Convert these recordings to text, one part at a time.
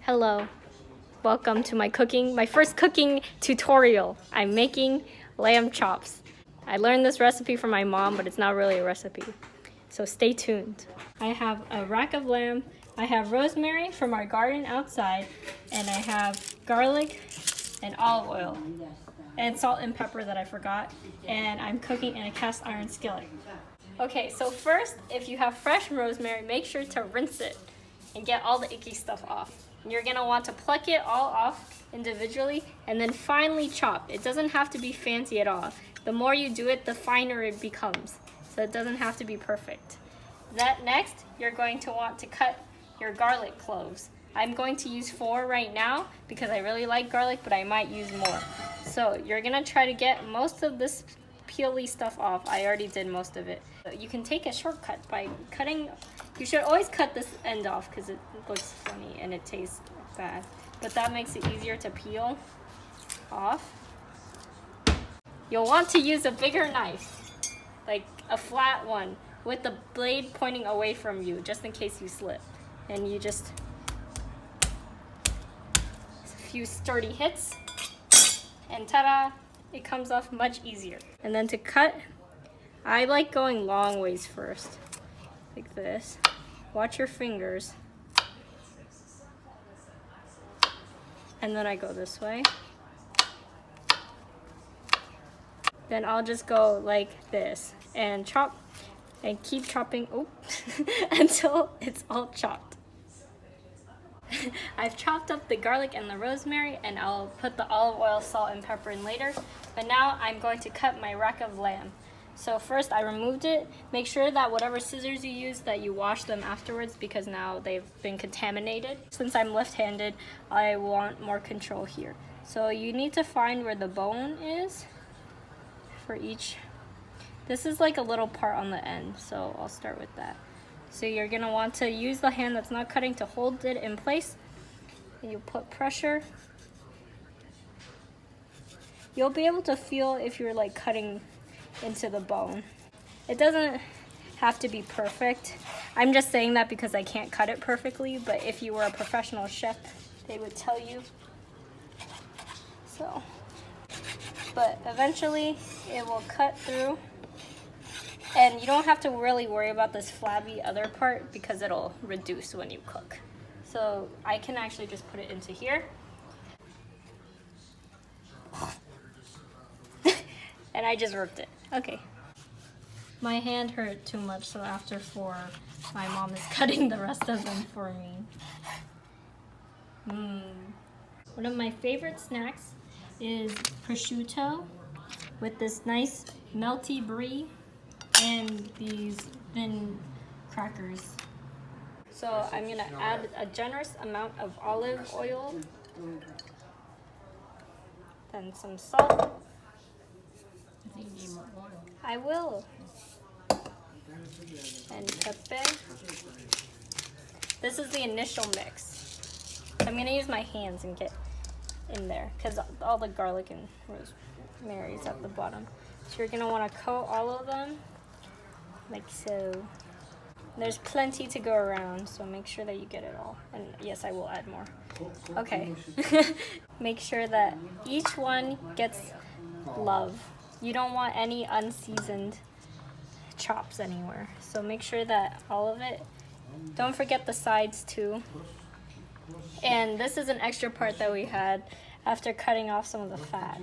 Hello, welcome to my first cooking tutorial. I'm making lamb chops. I learned this recipe from my mom, but it's not really a recipe, so stay tuned. I have a rack of lamb, I have rosemary from our garden outside, and I have garlic and olive oil, and salt and pepper that I forgot, and I'm cooking in a cast iron skillet. Okay, so first, if you have fresh rosemary, make sure to rinse it and get all the icky stuff off. You're gonna want to pluck it all off individually and then finely chop. It doesn't have to be fancy at all. The more you do it, the finer it becomes. So it doesn't have to be perfect. Next, you're going to want to cut your garlic cloves. I'm going to use 4 right now because I really like garlic, but I might use more. So you're gonna try to get most of this peely stuff off. I already did most of it. You can take a shortcut by cutting. You should always cut this end off because it looks funny and it tastes bad. But that makes it easier to peel off. You'll want to use a bigger knife, like a flat one with the blade pointing away from you, just in case you slip. And you just, a few sturdy hits, and ta-da! It comes off much easier. And then to cut, I like going long ways first, like this. Watch your fingers. And then I go this way. Then I'll just go like this and chop and keep chopping until it's all chopped. I've chopped up the garlic and the rosemary, and I'll put the olive oil, salt, and pepper in later. But now I'm going to cut my rack of lamb. So first I removed it. Make sure that whatever scissors you use that you wash them afterwards because now they've been contaminated. Since I'm left-handed, I want more control here. So you need to find where the bone is for each. This is like a little part on the end, so I'll start with that. So you're gonna want to use the hand that's not cutting to hold it in place. And you put pressure. You'll be able to feel if you're like cutting into the bone. It doesn't have to be perfect. I'm just saying that because I can't cut it perfectly, but if you were a professional chef, they would tell you. So, but eventually it will cut through. And you don't have to really worry about this flabby other part because it'll reduce when you cook. So I can actually just put it into here. And I just ripped it. Okay. My hand hurt too much, so after 4, my mom is cutting the rest of them for me. One of my favorite snacks is prosciutto with this nice melty brie and these thin crackers. So I'm gonna add a generous amount of olive oil, then some salt. I think you need more oil. I will. And pepper. This is the initial mix. I'm gonna use my hands and get in there because all the garlic and rosemary is at the bottom. So you're gonna wanna coat all of them like so. There's plenty to go around, so make sure that you get it all. And yes, I will add more. Okay. Make sure that each one gets love. You don't want any unseasoned chops anywhere. So make sure that all of it, don't forget the sides too. And this is an extra part that we had after cutting off some of the fat.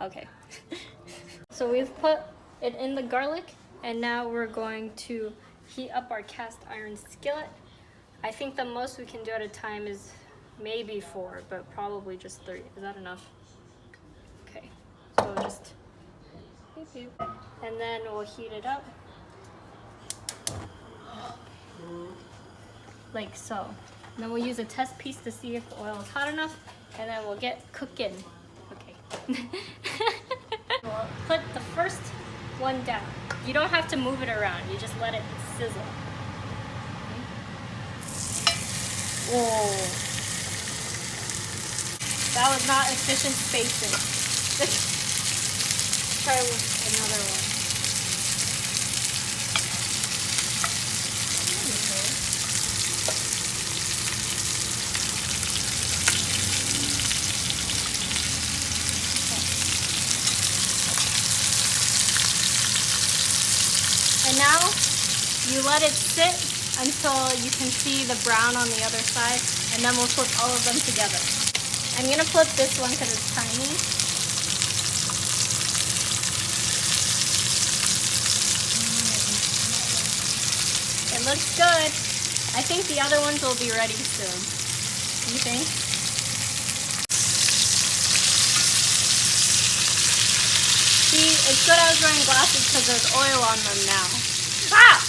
Okay. So we've put it in the garlic, and now we're going to heat up our cast iron skillet. I think the most we can do at a time is maybe 4, but probably just 3. Is that enough? Okay, so just and then we'll heat it up like so. And then we'll use a test piece to see if the oil is hot enough, and then we'll get cooking. Okay. We'll put the first one down. You don't have to move it around, you just let it sizzle. Whoa. That was not efficient spacing. Try another one. now you let it sit until you can see the brown on the other side, and then we'll flip all of them together. I'm gonna flip this one because it's tiny. It looks good. I think the other ones will be ready soon. You think? See, it's good I was wearing glasses because there's oil on them now. Ah!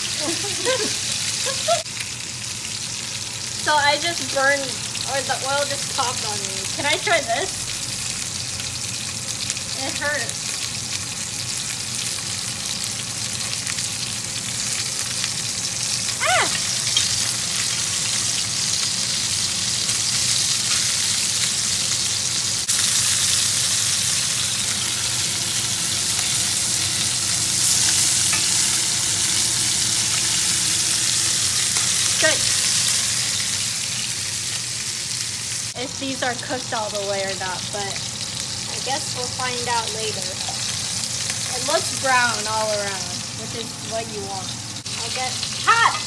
So I just burned, or the oil just popped on me. Can I try this? It hurts. Ah! Good. If these are cooked all the way or not, but I guess we'll find out later. It looks brown all around, which is what you want. I'll get hot!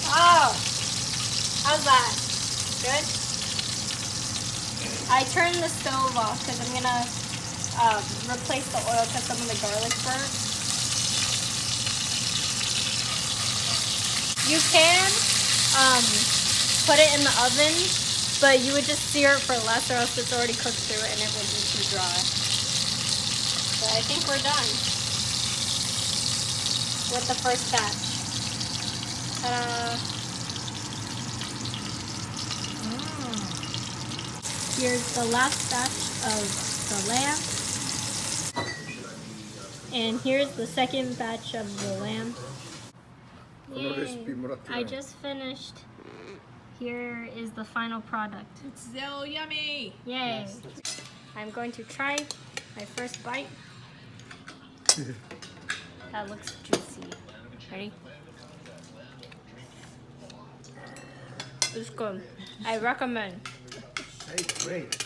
Oh! How's that? Good? I turned the stove off because I'm gonna replace the oil because some of the garlic burnt. You can put it in the oven, but you would just sear it for less or else it's already cooked through it and it would be too dry. But I think we're done with the first batch. Ta-da! Here's the last batch of the lamb. And here's the second batch of the lamb. Yay. I just finished. Here is the final product. It's so yummy. Yay! I'm going to try my first bite. That looks juicy. Ready? It's good. I recommend. Great.